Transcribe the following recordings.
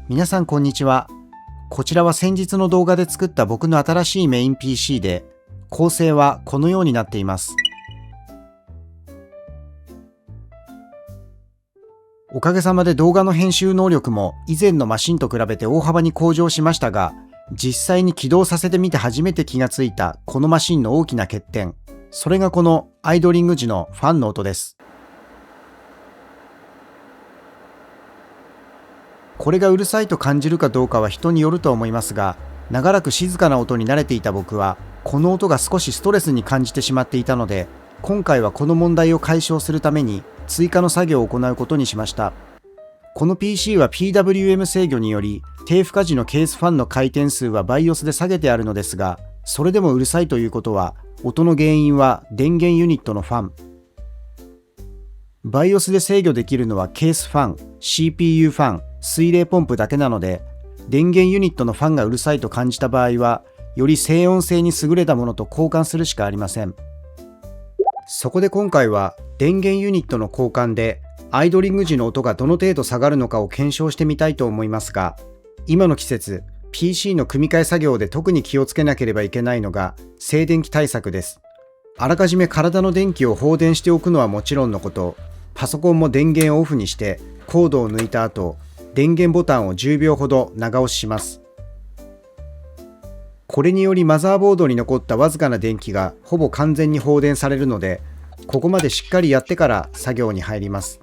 皆さんこんにちは。こちらは先日の動画で作った僕の新しいメイン PC で、構成はこのようになっています。おかげさまで動画の編集能力も以前のマシンと比べて大幅に向上しましたが、実際に起動させてみて初めて気がついたこのマシンの大きな欠点、それがこのアイドリング時のファンの音です。これがうるさいと感じるかどうかは人によると思いますが、長らく静かな音に慣れていた僕は、この音が少しストレスに感じてしまっていたので、今回はこの問題を解消するために追加の作業を行うことにしました。この PC は PWM 制御により、低負荷時のケースファンの回転数は BIOS で下げてあるのですが、それでもうるさいということは、音の原因は電源ユニットのファン。BIOS で制御できるのはケースファン、CPU ファン、水冷ポンプだけなので、電源ユニットのファンがうるさいと感じた場合は、より静音性に優れたものと交換するしかありません。そこで今回は電源ユニットの交換でアイドリング時の音がどの程度下がるのかを検証してみたいと思いますが、今の季節、PC の組み替え作業で特に気をつけなければいけないのが静電気対策です。あらかじめ体の電気を放電しておくのはもちろんのこと、パソコンも電源をオフにしてコードを抜いた後、電源ボタンを10秒ほど長押しします。これによりマザーボードに残ったわずかな電気がほぼ完全に放電されるので、ここまでしっかりやってから作業に入ります。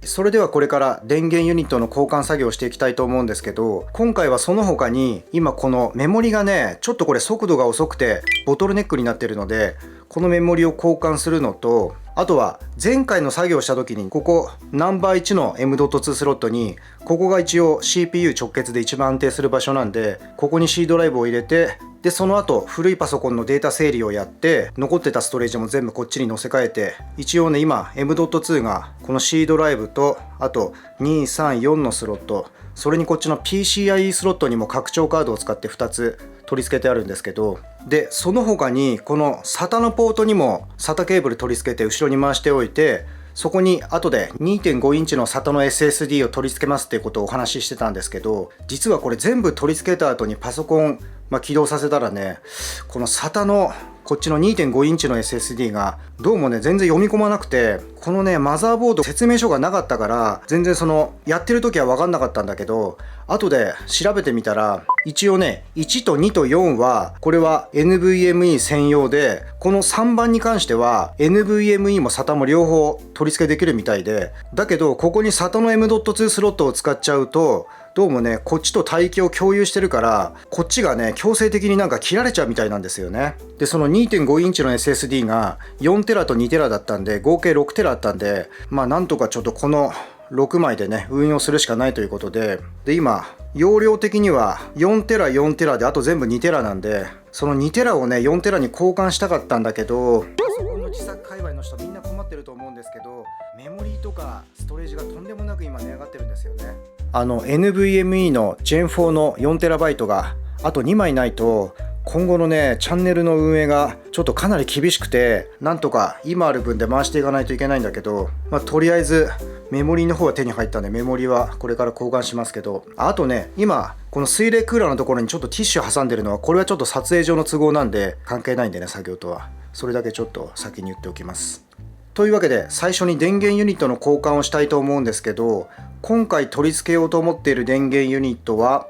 それではこれから電源ユニットの交換作業をしていきたいと思うんですけど、今回はその他に今このメモリがね、ちょっとこれ速度が遅くてボトルネックになっているので、このメモリを交換するのと、あとは前回の作業した時にここナンバー1の M.2 スロットに、ここが一応 CPU 直結で一番安定する場所なんで、ここに C ドライブを入れて、でその後古いパソコンのデータ整理をやって、残ってたストレージも全部こっちに載せ替えて、一応ね今 M.2 がこの C ドライブと、あと234のスロット、それにこっちの PCIe スロットにも拡張カードを使って2つ取り付けてあるんですけど、でその他にこの SATA のポートにも SATA ケーブル取り付けて後ろに回しておいて、そこに後で 2.5 インチの SATA の SSD を取り付けますっていうことをお話ししてたんですけど、実はこれ全部取り付けた後にパソコン、起動させたらね、この SATA のこっちの 2.5 インチの SSD がどうもね全然読み込まなくて、このねマザーボード説明書がなかったから全然そのやってる時は分かんなかったんだけど、後で調べてみたら一応ね1と2と4はこれは NVMe 専用で、この3番に関しては NVMe も SATA も両方取り付けできるみたいで、だけどここに SATA の M.2 スロットを使っちゃうと、どうもねこっちと帯域を共有してるから、こっちがね強制的になんか切られちゃうみたいなんですよね。でその 2.5 インチの SSD が4テラと2テラだったんで、合計6テラあったんで、なんとかちょっとこの6枚でね運用するしかないということで、今容量的には4テラ4テラであと全部2テラなんで、その2テラをね4テラに交換したかったんだけど、パソコンの自作界隈の人みんな困ってると思うんですけど、メモリーとかストレージがとんでもなく今値上がってるんですよね。NVMe の Gen4 の 4TB があと2枚ないと、今後のねチャンネルの運営がちょっとかなり厳しくて、なんとか今ある分で回していかないといけないんだけど、とりあえずメモリーの方は手に入ったんで、メモリーはこれから交換しますけど、あとね今この水冷クーラーのところにちょっとティッシュ挟んでるのは、これはちょっと撮影上の都合なんで関係ないんでね、作業とは。それだけちょっと先に言っておきます。というわけで最初に電源ユニットの交換をしたいと思うんですけど、今回取り付けようと思っている電源ユニットは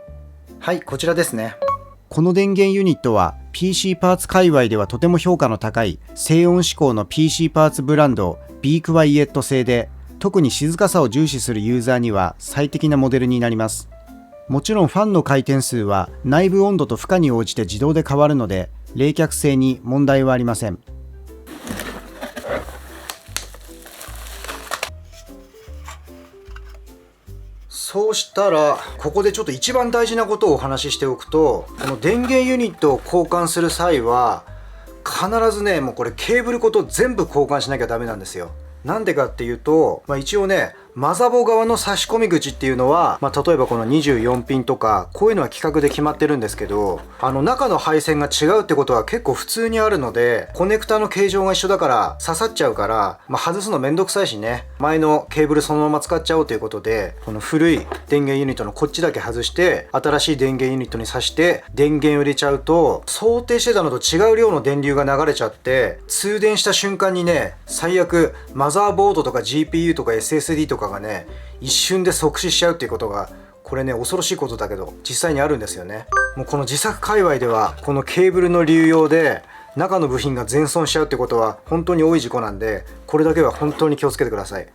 こちらですね。この電源ユニットは PC パーツ界隈ではとても評価の高い静音志向の PC パーツブランド Be Quiet 製で、特に静かさを重視するユーザーには最適なモデルになります。もちろんファンの回転数は内部温度と負荷に応じて自動で変わるので、冷却性に問題はありません。そうしたらここでちょっと一番大事なことをお話ししておくと、この電源ユニットを交換する際は必ずねもうこれケーブルごと全部交換しなきゃダメなんですよ。なんでかっていうと、一応ねマザボ側の差し込み口っていうのは、例えばこの24ピンとかこういうのは規格で決まってるんですけど、中の配線が違うってことは結構普通にあるので、コネクタの形状が一緒だから刺さっちゃうから、外すのめんどくさいしね、前のケーブルそのまま使っちゃおうということで、この古い電源ユニットのこっちだけ外して新しい電源ユニットに挿して電源を入れちゃうと、想定してたのと違う量の電流が流れちゃって、通電した瞬間にね、最悪マザーボードとか GPU とか SSD とかがね、一瞬で即死しちゃうっていうことが、これね、恐ろしいことだけど実際にあるんですよね。もうこの自作界隈ではこのケーブルの流用で中の部品が全損しちゃうってことは本当に多い事故なんで、これだけは本当に気をつけてください。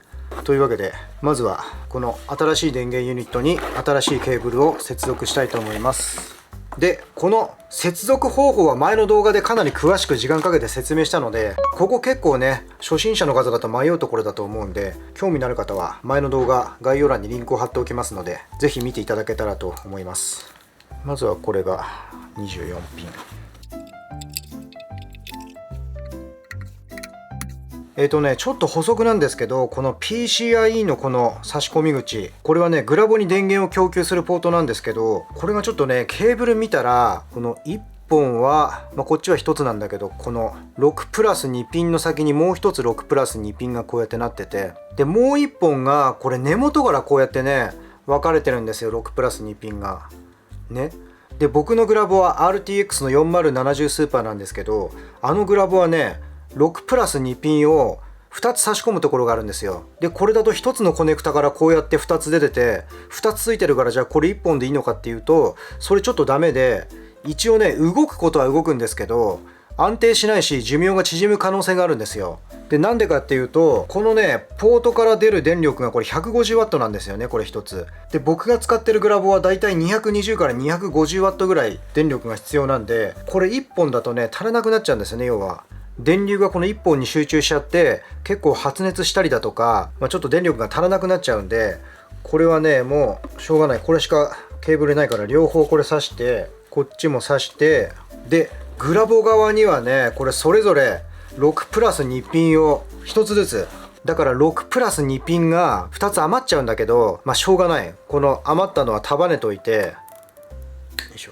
というわけで、まずはこの新しい電源ユニットに新しいケーブルを接続したいと思います。で、この接続方法は前の動画でかなり詳しく時間かけて説明したので、ここ結構ね、初心者の方だと迷うところだと思うんで、興味のある方は前の動画概要欄にリンクを貼っておきますので、是非見ていただけたらと思います。まずはこれが24ピン。ちょっと補足なんですけど、この PCIe のこの差し込み口、これはね、グラボに電源を供給するポートなんですけど、これがちょっとね、ケーブル見たら、この1本は、こっちは1つなんだけど、この6プラス2ピンの先にもう1つ6プラス2ピンがこうやってなってて、で、もう1本が、これ根元からこうやってね、分かれてるんですよ、6プラス2ピンが。ね。で、僕のグラボは RTX の4070スーパーなんですけど、あのグラボはね、6プラス2ピンを2つ差し込むところがあるんですよ。で、これだと1つのコネクタからこうやって2つ出てて、2つついてるから、じゃあこれ1本でいいのかっていうと、それちょっとダメで、一応ね、動くことは動くんですけど、安定しないし寿命が縮む可能性があるんですよ。で、なんでかっていうと、このね、ポートから出る電力がこれ 150W なんですよね、これ1つ。で、僕が使ってるグラボはだいたい220から 250W ぐらい電力が必要なんで、これ1本だとね、足らなくなっちゃうんですよね、要は。電流がこの1本に集中しちゃって結構発熱したりだとか、ちょっと電力が足らなくなっちゃうんで、これはね、もうしょうがない。これしかケーブルないから両方これ挿して、こっちも挿して、でグラボ側にはね、これそれぞれ6プラス2ピンを1つずつ、だから6プラス2ピンが2つ余っちゃうんだけど、しょうがない。この余ったのは束ねといて、よいしょ。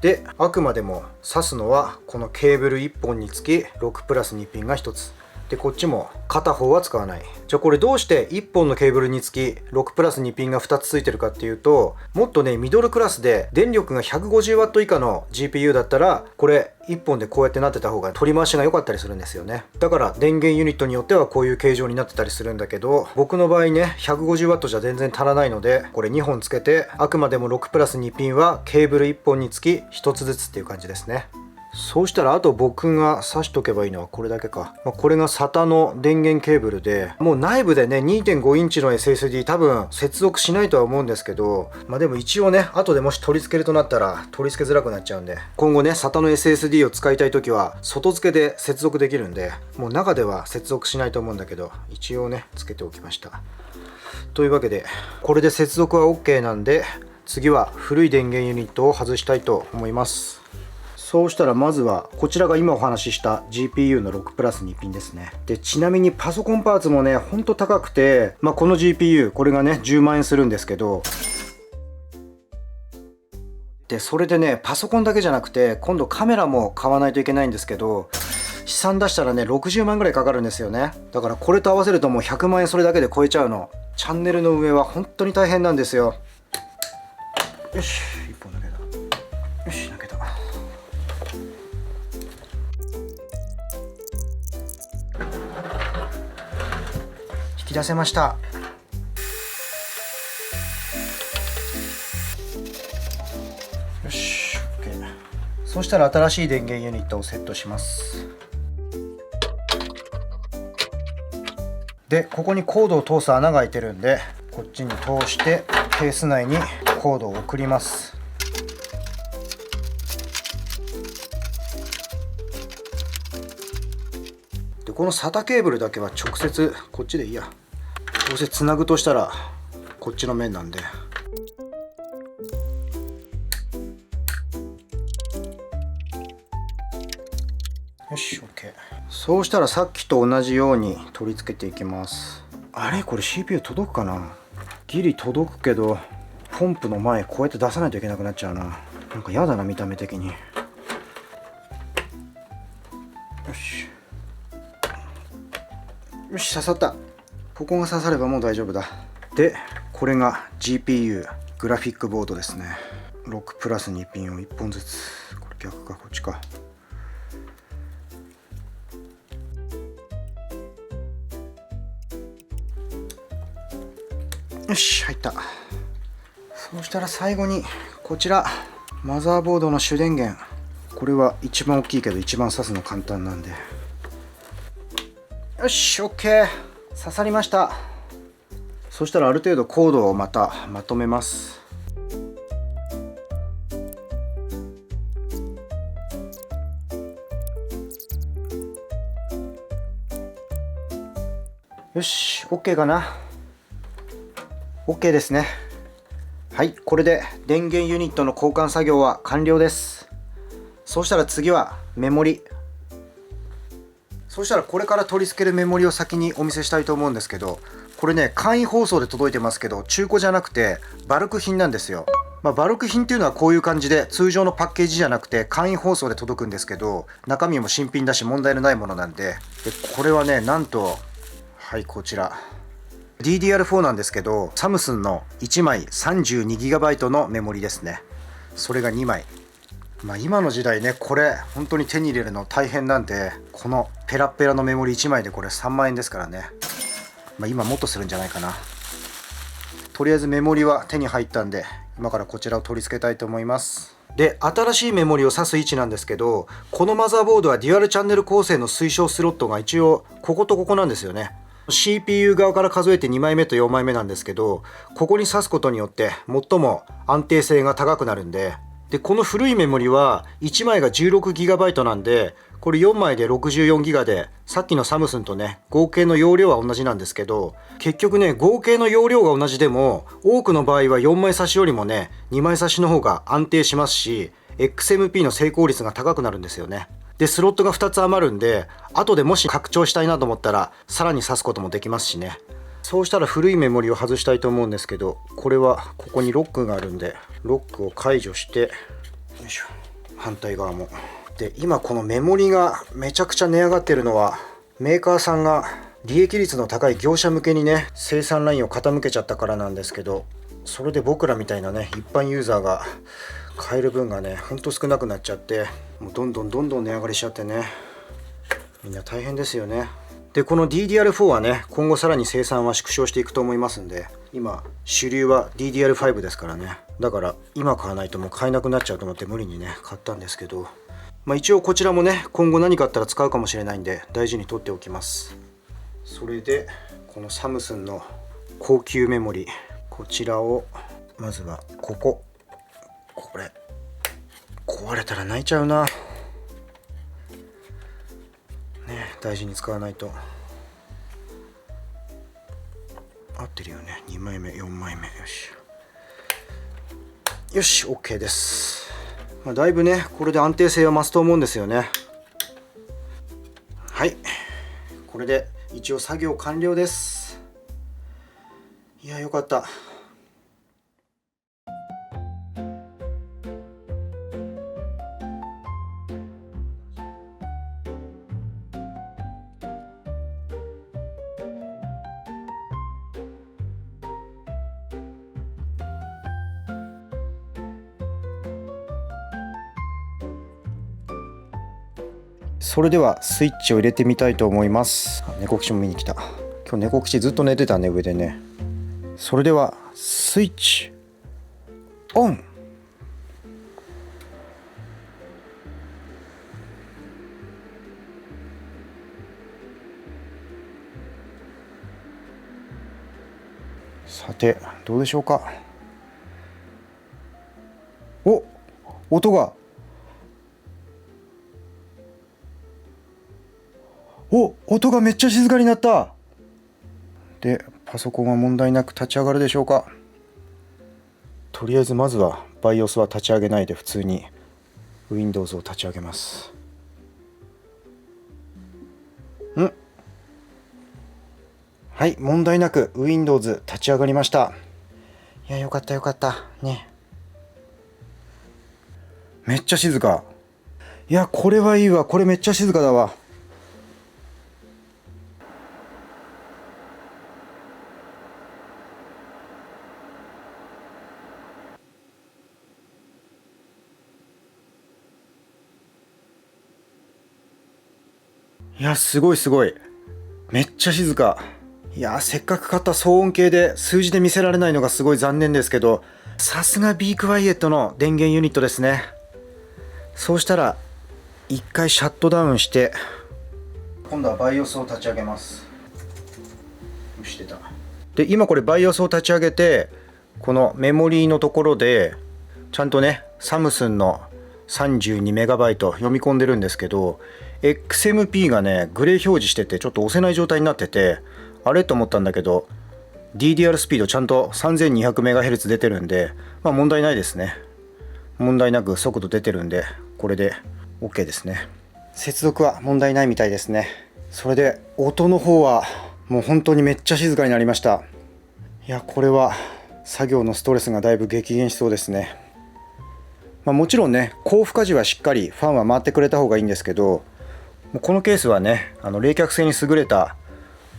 で、あくまでも挿すのはこのケーブル1本につき6プラス2ピンが1つで、こっちも片方は使わない。じゃあこれどうして1本のケーブルにつき6プラス2ピンが2つついてるかっていうと、もっとね、ミドルクラスで電力が 150W 以下の GPU だったら、これ1本でこうやってなってた方が取り回しが良かったりするんですよね。だから電源ユニットによってはこういう形状になってたりするんだけど、僕の場合ね、 150W じゃ全然足らないので、これ2本つけて、あくまでも6プラス2ピンはケーブル1本につき1つずつっていう感じですね。そうしたら、あと僕が挿しとけばいいのはこれだけか。これが SATA の電源ケーブルで、もう内部でね 2.5 インチの SSD 多分接続しないとは思うんですけど、でも一応ね、後でもし取り付けるとなったら取り付けづらくなっちゃうんで、今後ね SATA の SSD を使いたい時は外付けで接続できるんで、もう中では接続しないと思うんだけど、一応ねつけておきました。というわけで、これで接続は OK なんで、次は古い電源ユニットを外したいと思います。そうしたら、まずはこちらが今お話しした GPU の6プラス2ピンですね。で、ちなみにパソコンパーツもね、ほんと高くて、この GPU、これがね、10万円するんですけど、で、それでね、パソコンだけじゃなくて、今度カメラも買わないといけないんですけど、試算出したらね、60万ぐらいかかるんですよね。だからこれと合わせるともう100万円それだけで超えちゃうの。チャンネルの上は本当に大変なんですよ。よし、1本だけだ。よし、抜けた。引き出せました。よし、OK。そしたら新しい電源ユニットをセットします。で、ここにコードを通す穴が開いてるんで、こっちに通してケース内にコードを送ります。で、この SATA ケーブルだけは直接こっちでいいや。どうせつなぐとしたらこっちの面なんで。よし、 OK。そうしたらさっきと同じように取り付けていきます。あれこれ CPU 届くかな。ギリ届くけどポンプの前こうやって出さないといけなくなっちゃうな。なんかやだな見た目的に。よしよし刺さった。ここが刺さればもう大丈夫だ。でこれが GPU グラフィックボードですね。6プラス2ピンを1本ずつ。これ逆かこっちか。よし入った。そうしたら最後にこちらマザーボードの主電源。これは一番大きいけど一番刺すの簡単なんで。よし OK 刺さりました。そしたらある程度コードをまたまとめます。よし OK かな。 OK ですね。はい、これで電源ユニットの交換作業は完了です。そうしたら次はメモリ。そうしたらこれから取り付けるメモリを先にお見せしたいと思うんですけど、これね簡易包装で届いてますけど中古じゃなくてバルク品なんですよ。バルク品っていうのはこういう感じで通常のパッケージじゃなくて簡易包装で届くんですけど、中身も新品だし問題のないものなんで、これはねなんとはいこちらDDR4 なんですけど、サムスンの1枚 32GB のメモリですね。それが2枚。今の時代ねこれ本当に手に入れるの大変なんで、このペラッペラのメモリ1枚でこれ3万円ですからね。今もっとするんじゃないかな。とりあえずメモリは手に入ったんで今からこちらを取り付けたいと思います。で新しいメモリを挿す位置なんですけど、このマザーボードはデュアルチャンネル構成の推奨スロットが一応こことここなんですよね。CPU 側から数えて2枚目と4枚目なんですけど、ここに挿すことによって最も安定性が高くなるんで、この古いメモリは1枚が 16GB なんで、これ4枚で 64GB で、さっきのサムスンとね合計の容量は同じなんですけど、結局ね合計の容量が同じでも多くの場合は4枚差しよりもね2枚差しの方が安定しますし、 XMP の成功率が高くなるんですよね。でスロットが2つ余るんで、後でもし拡張したいなと思ったらさらに挿すこともできますしね。そうしたら古いメモリを外したいと思うんですけど、これはここにロックがあるんでロックを解除して、よいしょ、反対側も。で今このメモリがめちゃくちゃ値上がってるのは、メーカーさんが利益率の高い業者向けにね生産ラインを傾けちゃったからなんですけど、それで僕らみたいなね一般ユーザーが買える分がねほんと少なくなっちゃって、もうどんどん値上がりしちゃってね、みんな大変ですよね。でこの DDR4 はね今後さらに生産は縮小していくと思いますんで、今主流は DDR5 ですからね。だから今買わないともう買えなくなっちゃうと思って無理にね買ったんですけど、一応こちらもね今後何かあったら使うかもしれないんで大事に取っておきます。それでこのサムスンの高級メモリ、こちらをまずはこれ壊れたら泣いちゃうなね、大事に使わないと。合ってるよね。2枚目4枚目、よしよし OK です。だいぶねこれで安定性は増すと思うんですよね。はい、これで一応作業完了です。いやよかった。それではスイッチを入れてみたいと思います。猫吉も見に来た。今日猫吉ずっと寝てたね、上でね。それではスイッチオン。さてどうでしょうか。お、音が、音がめっちゃ静かになった。でパソコンは問題なく立ち上がるでしょうか。とりあえずまずは BIOS は立ち上げないで普通に Windows を立ち上げます。はい、問題なく Windows 立ち上がりました。いや、よかったよかったね。めっちゃ静か。いや、これはいいわ。これめっちゃ静かだわ。いや、すごいすごい。めっちゃ静か。いや、せっかく買った騒音計で数字で見せられないのがすごい残念ですけど、さすがビークワイエットの電源ユニットですね。そうしたら一回シャットダウンして、今度は BIOS を立ち上げます。してた。で、今これ BIOS を立ち上げて、このメモリーのところでちゃんとね、サムスンの 32MB 読み込んでるんですけど、XMP がねグレー表示しててちょっと押せない状態になってて、あれと思ったんだけど DDR スピードちゃんと 3200MHz 出てるんで、まあ問題ないですね。問題なく速度出てるんで、これで OK ですね。接続は問題ないみたいですね。それで音の方はもう本当にめっちゃ静かになりました。いや、これは作業のストレスがだいぶ激減しそうですね。まあ、もちろんね、高負荷時はしっかりファンは回ってくれた方がいいんですけど、このケースはね、冷却性に優れた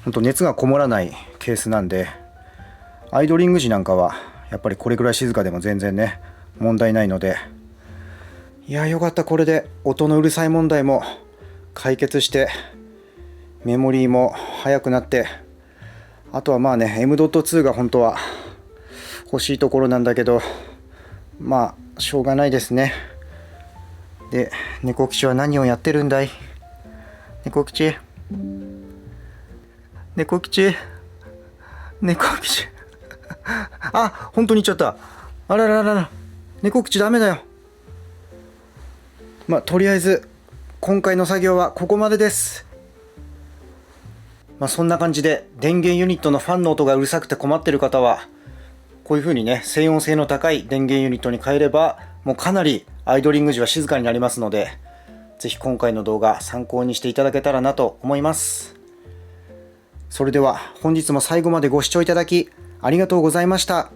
本当熱がこもらないケースなんで、アイドリング時なんかはやっぱりこれぐらい静かでも全然ね問題ないので、いやよかった。これで音のうるさい問題も解決して、メモリーも速くなって、あとはまあね M.2 が本当は欲しいところなんだけど、まあしょうがないですね。で、猫吉は何をやってるんだい？猫吉、猫吉、猫吉あ、本当に言っちゃった。あらららら、猫口ダメだよ。まあとりあえず今回の作業はここまでです。まあそんな感じで、電源ユニットのファンの音がうるさくて困ってる方はこういう風にね、静音性の高い電源ユニットに変えれば、もうかなりアイドリング時は静かになりますので、ぜひ今回の動画参考にしていただけたらなと思います。それでは本日も最後までご視聴いただきありがとうございました。